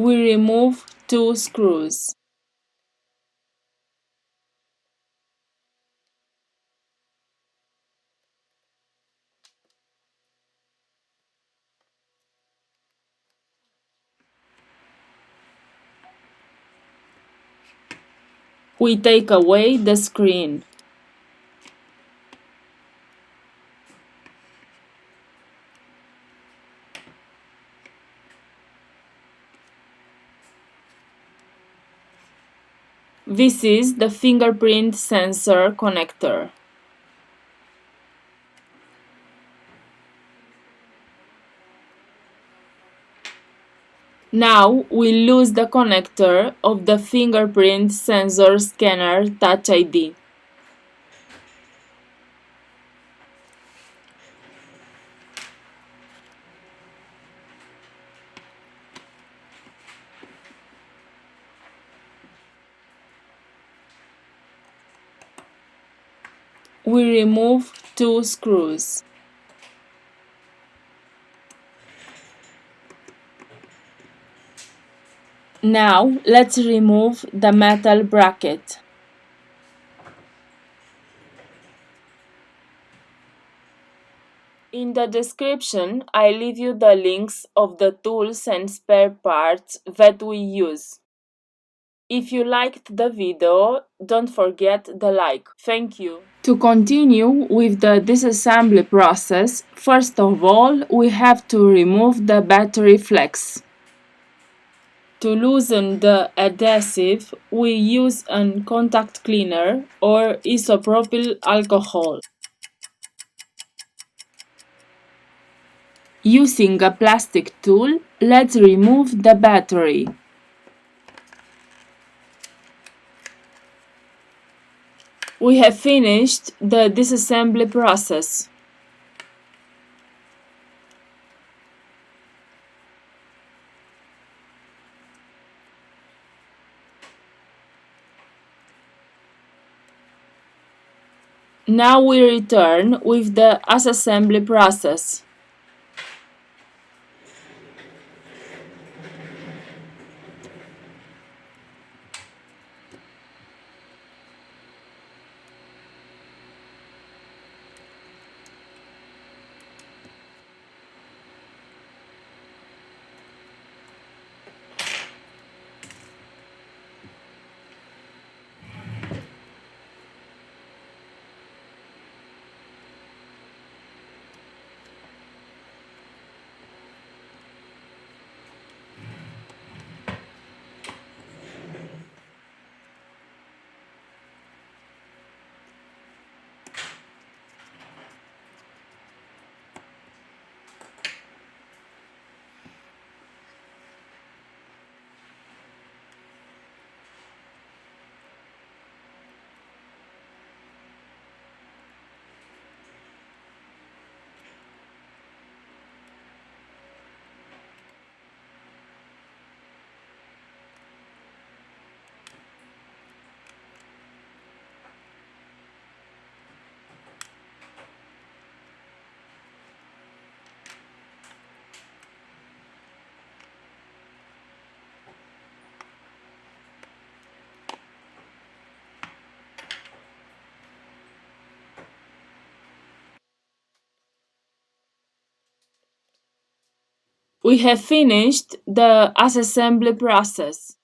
We remove 2 screws. We take away the screen. This is the fingerprint sensor connector. Now we lose the connector of the fingerprint sensor scanner Touch ID. We remove 2 screws. Now let's remove the metal bracket. In the description, I leave you the links of the tools and spare parts that we use. If you liked the video, don't forget the like. Thank you. To continue with the disassembly process, first of all, we have to remove the battery flex. To loosen the adhesive, we use a contact cleaner or isopropyl alcohol. Using a plastic tool, let's remove the battery. We have finished the disassembly process. Now we return with the assembly process. We have finished the assembly process.